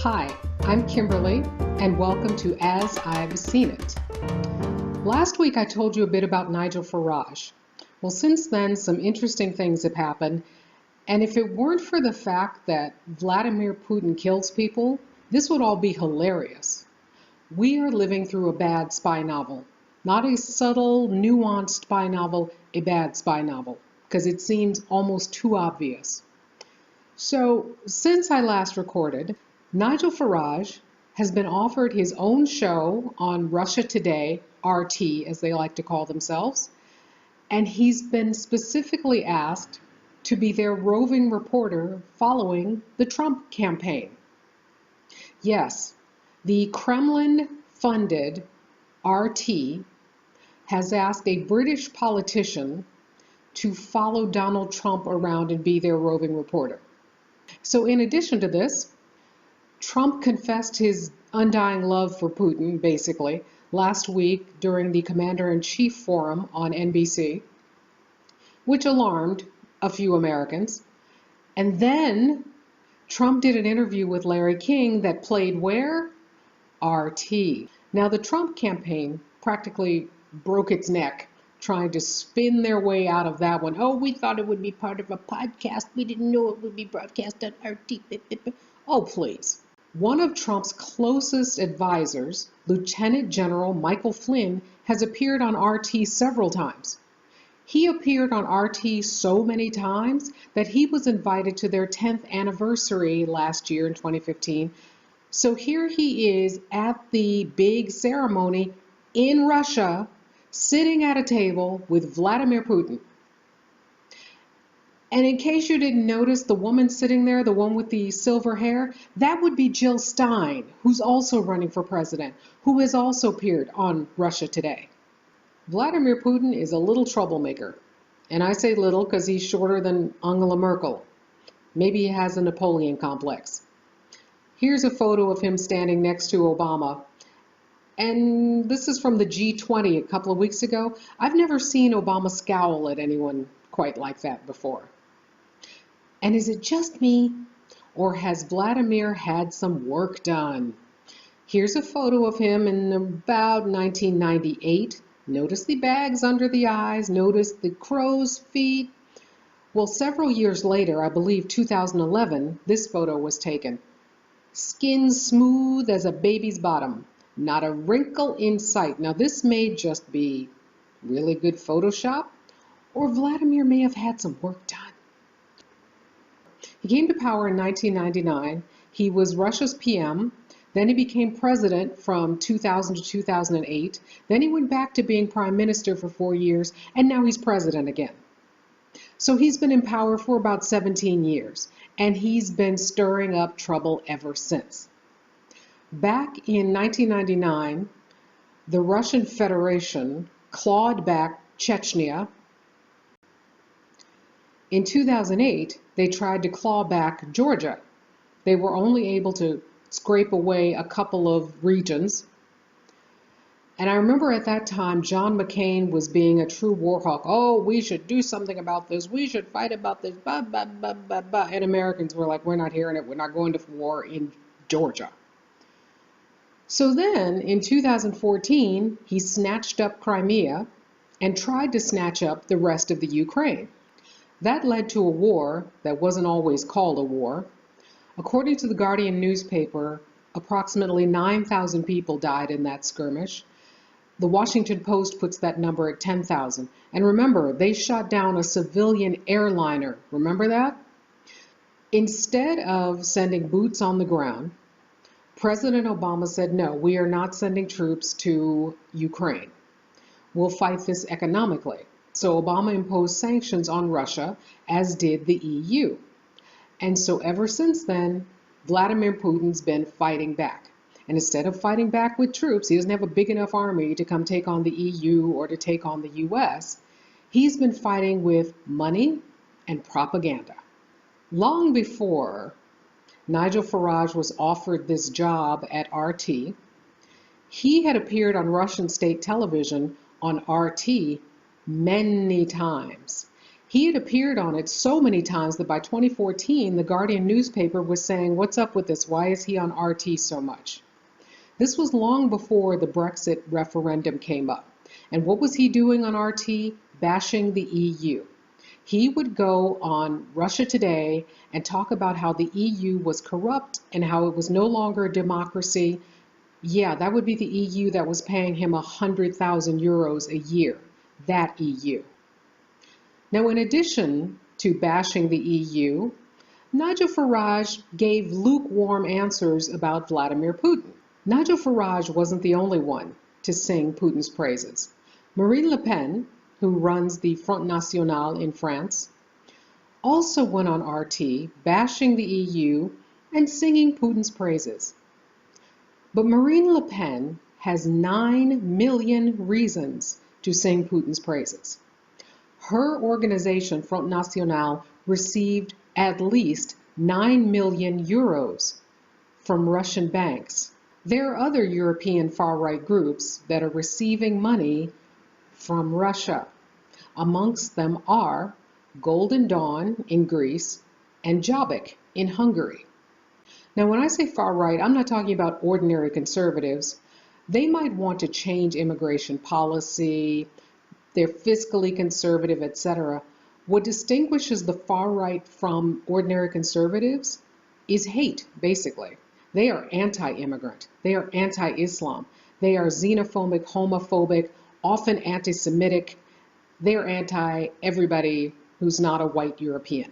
Hi, I'm Kimberly, and welcome to As I've Seen It. Last week I told you a bit about Nigel Farage. Well, since then, some interesting things have happened, and if it weren't for the fact that Vladimir Putin kills people, this would all be hilarious. We are living through a bad spy novel. Not a subtle, nuanced spy novel, a bad spy novel, because it seems almost too obvious. So, since I last recorded, Nigel Farage has been offered his own show on Russia Today, RT as they like to call themselves, and he's been specifically asked to be their roving reporter following the Trump campaign. Yes, the Kremlin-funded RT has asked a British politician to follow Donald Trump around and be their roving reporter. So in addition to this, Trump confessed his undying love for Putin, basically, last week during the Commander-in-Chief Forum on NBC, which alarmed a few Americans. And then Trump did an interview with Larry King that played where? RT. Now, the Trump campaign practically broke its neck trying to spin their way out of that one. Oh, we thought it would be part of a podcast. We didn't know it would be broadcast on RT. Oh, please. One of Trump's closest advisors, Lieutenant General Michael Flynn, has appeared on RT several times. He appeared on RT so many times that he was invited to their 10th anniversary last year in 2015. So here he is at the big ceremony in Russia, sitting at a table with Vladimir Putin. And in case you didn't notice, the woman sitting there, the one with the silver hair, that would be Jill Stein, who's also running for president, who has also appeared on Russia Today. Vladimir Putin is a little troublemaker. And I say little because he's shorter than Angela Merkel. Maybe he has a Napoleon complex. Here's a photo of him standing next to Obama. And this is from the G20 a couple of weeks ago. I've never seen Obama scowl at anyone quite like that before. And is it just me, or has Vladimir had some work done? Here's a photo of him in about 1998. Notice the bags under the eyes, notice the crow's feet. Well, several years later, I believe 2011, this photo was taken. Skin smooth as a baby's bottom. Not a wrinkle in sight. Now this may just be really good Photoshop, or Vladimir may have had some work done. He came to power in 1999. He was Russia's PM. Then he became president from 2000 to 2008. Then he went back to being prime minister for 4 years, and now he's president again. So he's been in power for about 17 years, and he's been stirring up trouble ever since. Back in 1999, the Russian Federation clawed back Chechnya. In 2008, they tried to claw back Georgia. They were only able to scrape away a couple of regions. And I remember at that time, John McCain was being a true war hawk. Oh, we should do something about this. We should fight about this. Bah, bah, bah, bah, bah. And Americans were like, we're not hearing it. We're not going to war in Georgia. So then, in 2014, he snatched up Crimea and tried to snatch up the rest of the Ukraine. That led to a war that wasn't always called a war. According to the Guardian newspaper, approximately 9,000 people died in that skirmish. The Washington Post puts that number at 10,000. And remember, they shot down a civilian airliner. Remember that? Instead of sending boots on the ground, President Obama said, no, we are not sending troops to Ukraine. We'll fight this economically. So Obama imposed sanctions on Russia, as did the EU. And so ever since then, Vladimir Putin's been fighting back. And instead of fighting back with troops, he doesn't have a big enough army to come take on the EU or to take on the US. He's been fighting with money and propaganda. Long before Nigel Farage was offered this job at RT, he had appeared on Russian state television on RT many times. He had appeared on it so many times that by 2014, the Guardian newspaper was saying, "What's up with this? Why is he on RT so much?" This was long before the Brexit referendum came up. And what was he doing on RT? Bashing the EU. He would go on Russia Today and talk about how the EU was corrupt and how it was no longer a democracy. Yeah, that would be the EU that was paying him 100,000 euros a year. That EU. Now, in addition to bashing the EU, Nigel Farage gave lukewarm answers about Vladimir Putin. Nigel Farage wasn't the only one to sing Putin's praises. Marine Le Pen, who runs the Front National in France, also went on RT bashing the EU and singing Putin's praises. But Marine Le Pen has 9 million reasons to sing Putin's praises. Her organization, Front National, received at least 9 million euros from Russian banks. There are other European far-right groups that are receiving money from Russia. Amongst them are Golden Dawn in Greece and Jobbik in Hungary. Now, when I say far-right, I'm not talking about ordinary conservatives. They might want to change immigration policy, they're fiscally conservative, etc. What distinguishes the far right from ordinary conservatives is hate, basically. They are anti-immigrant. They are anti-Islam. They are xenophobic, homophobic, often anti-Semitic. They are anti-everybody who's not a white European,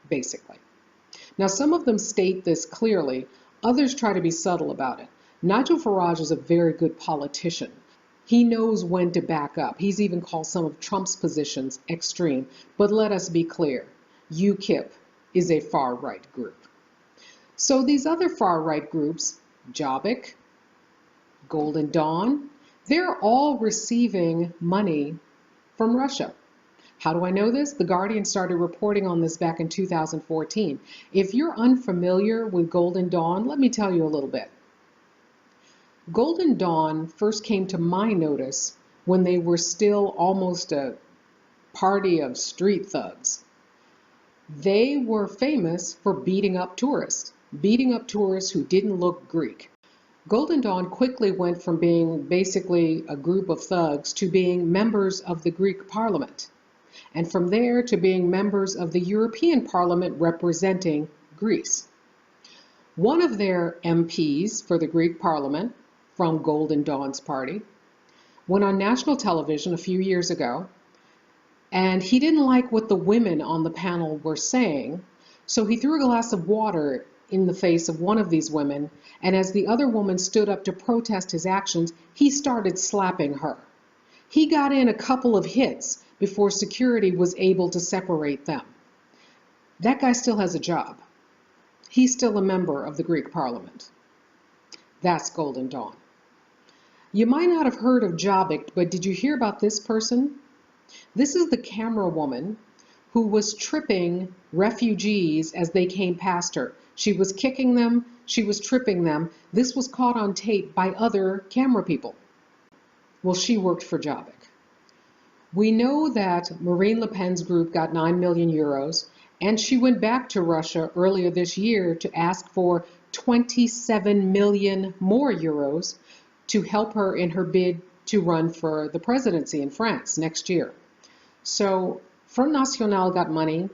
basically. Now, some of them state this clearly. Others try to be subtle about it. Nigel Farage is a very good politician. He knows when to back up. He's even called some of Trump's positions extreme. But let us be clear, UKIP is a far-right group. So these other far-right groups, Jobbik, Golden Dawn, they're all receiving money from Russia. How do I know this? The Guardian started reporting on this back in 2014. If you're unfamiliar with Golden Dawn, let me tell you a little bit. Golden Dawn first came to my notice when they were still almost a party of street thugs. They were famous for beating up tourists who didn't look Greek. Golden Dawn quickly went from being basically a group of thugs to being members of the Greek Parliament, and from there to being members of the European Parliament representing Greece. One of their MPs for the Greek Parliament, from Golden Dawn's party, went on national television a few years ago, and he didn't like what the women on the panel were saying, so he threw a glass of water in the face of one of these women, and as the other woman stood up to protest his actions, he started slapping her. He got in a couple of hits before security was able to separate them. That guy still has a job. He's still a member of the Greek Parliament. That's Golden Dawn. You might not have heard of Jobbik, but did you hear about this person? This is the camera woman who was tripping refugees as they came past her. She was kicking them, she was tripping them. This was caught on tape by other camera people. Well, she worked for Jobbik. We know that Marine Le Pen's group got 9 million euros, and she went back to Russia earlier this year to ask for 27 million more euros to help her in her bid to run for the presidency in France next year. So Front National got money.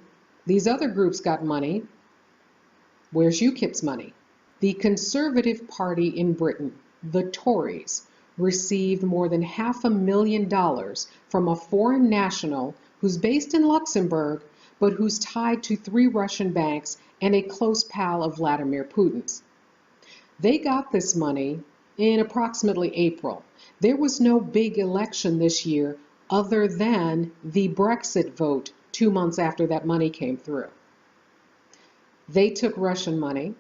These other groups got money. Where's UKIP's money? The Conservative Party in Britain, the Tories, received more than $500,000 from a foreign national who's based in Luxembourg, but who's tied to 3 Russian banks and a close pal of Vladimir Putin's. They got this money in approximately April. There was no big election this year other than the Brexit vote 2 months after that money came through. They took Russian money.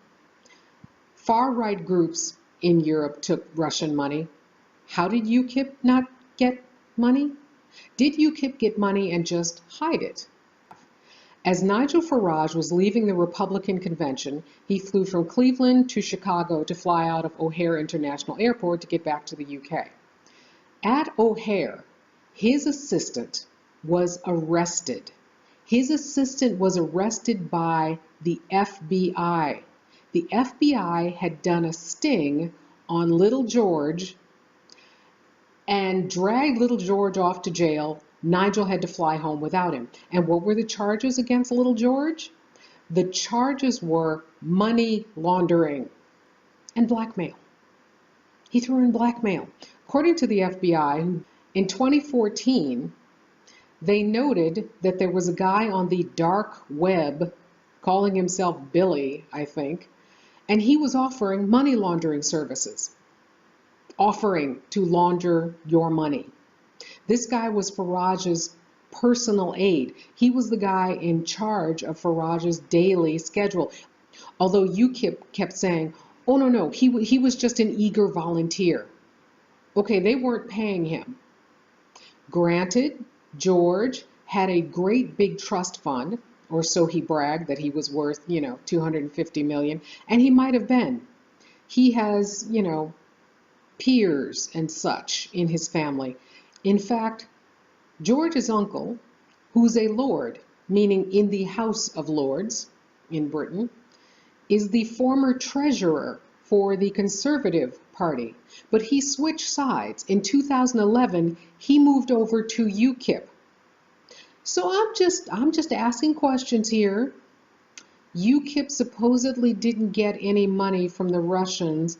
Far-right groups in Europe took Russian money. How did UKIP not get money? Did UKIP get money and just hide it? As Nigel Farage was leaving the Republican convention, he flew from Cleveland to Chicago to fly out of O'Hare International Airport to get back to the UK. At O'Hare, his assistant was arrested His assistant was arrested by the FBI. The FBI had done a sting on little George and dragged little George off to jail. Nigel had to fly home without him. And what were the charges against little George? The charges were money laundering and blackmail. He threw in blackmail. According to the FBI, in 2014, they noted that there was a guy on the dark web calling himself Billy, I think, and he was offering money laundering services, offering to launder your money. This guy was Farage's personal aide. He was the guy in charge of Farage's daily schedule. Although UKIP kept saying, oh, no, he was just an eager volunteer. Okay, they weren't paying him. Granted, George had a great big trust fund, or so he bragged that he was worth, 250 million, and he might have been. He has, peers and such in his family. In fact, George's uncle, who's a lord, meaning in the House of Lords in Britain, is the former treasurer for the Conservative Party. But he switched sides. In 2011, he moved over to UKIP. So I'm just asking questions here. UKIP supposedly didn't get any money from the Russians,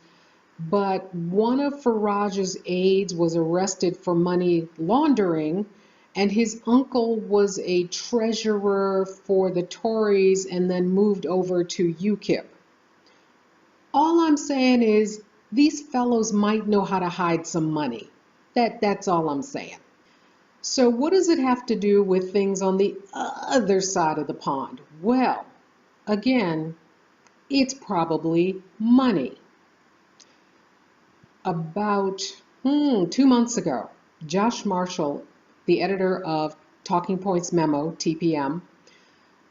but one of Farage's aides was arrested for money laundering, and his uncle was a treasurer for the Tories and then moved over to UKIP. All I'm saying is these fellows might know how to hide some money. That's all I'm saying. So what does it have to do with things on the other side of the pond? Well, again, it's probably money. About 2 months ago, Josh Marshall, the editor of Talking Points Memo, TPM,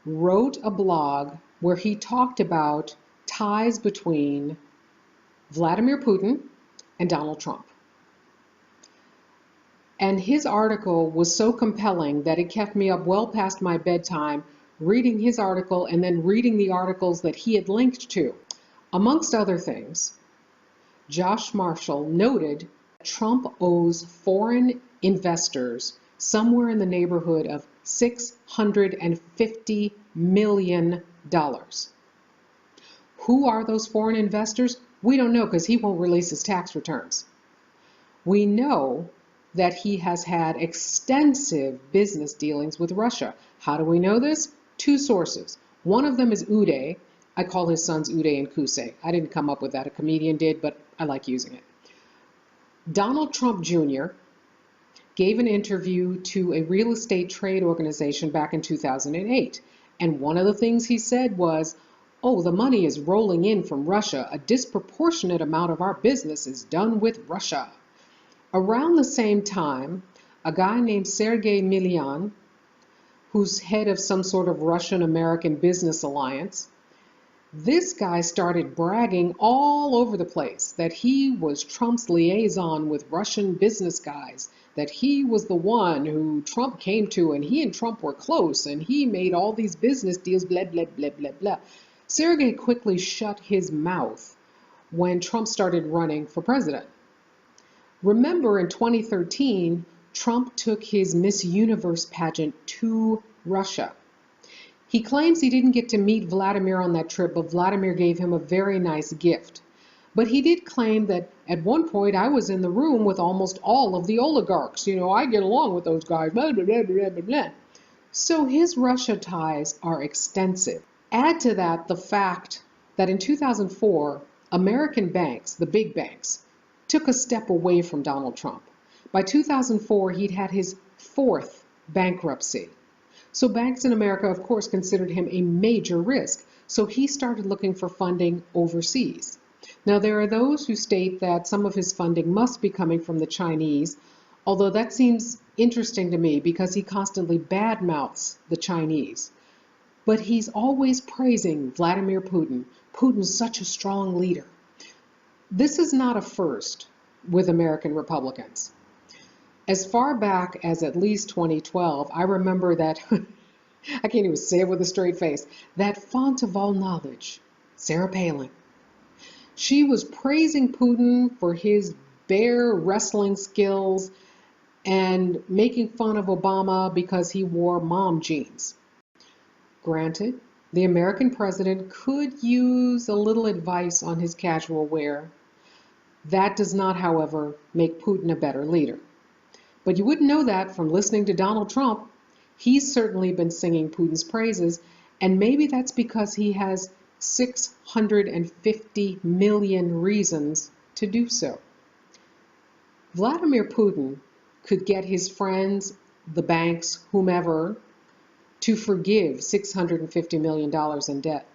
wrote a blog where he talked about ties between Vladimir Putin and Donald Trump. And his article was so compelling that it kept me up well past my bedtime reading his article and then reading the articles that he had linked to. Amongst other things, Josh Marshall noted Trump owes foreign investors somewhere in the neighborhood of $650 million. Who are those foreign investors? We don't know because he won't release his tax returns. We know that he has had extensive business dealings with Russia. How do we know this? Two sources. One of them is Uday. I call his sons Uday and Kusei. I didn't come up with that. A comedian did, but I like using it. Donald Trump Jr. gave an interview to a real estate trade organization back in 2008. And one of the things he said was, oh, the money is rolling in from Russia. A disproportionate amount of our business is done with Russia. Around the same time, a guy named Sergei Milyan, who's head of some sort of Russian-American business alliance, this guy started bragging all over the place that he was Trump's liaison with Russian business guys, that he was the one who Trump came to and he and Trump were close and he made all these business deals, blah, blah, blah, blah, blah. Sergei quickly shut his mouth when Trump started running for president. Remember, in 2013, Trump took his Miss Universe pageant to Russia. He claims he didn't get to meet Vladimir on that trip, but Vladimir gave him a very nice gift. But he did claim that at one point I was in the room with almost all of the oligarchs. I get along with those guys, blah, blah, blah, blah, blah, blah. So his Russia ties are extensive. Add to that the fact that in 2004, American banks, the big banks, took a step away from Donald Trump. By 2004, he'd had his fourth bankruptcy. So banks in America, of course, considered him a major risk. So he started looking for funding overseas. Now, there are those who state that some of his funding must be coming from the Chinese, although that seems interesting to me because he constantly badmouths the Chinese. But he's always praising Vladimir Putin. Putin's such a strong leader. This is not a first with American Republicans. As far back as at least 2012, I remember that I can't even say it with a straight face. That font of all knowledge, Sarah Palin. She was praising Putin for his bear wrestling skills and making fun of Obama because he wore mom jeans. Granted, the American president could use a little advice on his casual wear. That does not, however, make Putin a better leader. But you wouldn't know that from listening to Donald Trump. He's certainly been singing Putin's praises, and maybe that's because he has 650 million reasons to do so. Vladimir Putin could get his friends, the banks, whomever, to forgive $650 million in debt.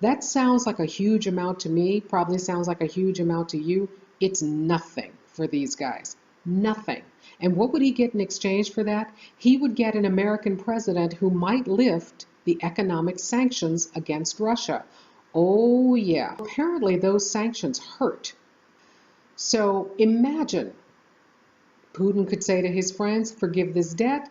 That sounds like a huge amount to me, probably sounds like a huge amount to you. It's nothing for these guys. Nothing. And what would he get in exchange for that? He would get an American president who might lift the economic sanctions against Russia. Oh, yeah. Apparently, those sanctions hurt. So imagine Putin could say to his friends, forgive this debt,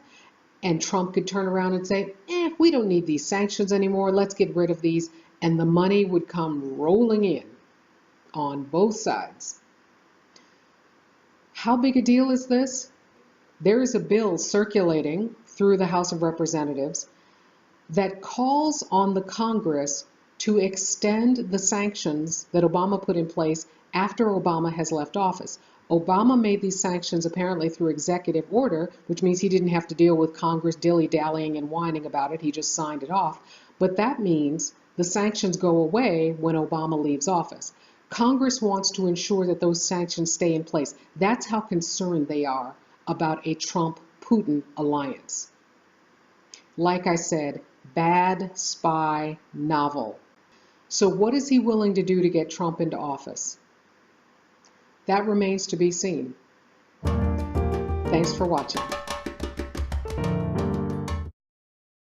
and Trump could turn around and say, we don't need these sanctions anymore. Let's get rid of these. And the money would come rolling in on both sides. How big a deal is this? There is a bill circulating through the House of Representatives that calls on the Congress to extend the sanctions that Obama put in place after Obama has left office. Obama made these sanctions apparently through executive order, which means he didn't have to deal with Congress dilly-dallying and whining about it. He just signed it off. But that means the sanctions go away when Obama leaves office. Congress wants to ensure that those sanctions stay in place. That's how concerned they are about a Trump-Putin alliance. Like I said, bad spy novel. So what is he willing to do to get Trump into office? That remains to be seen. Thanks for watching.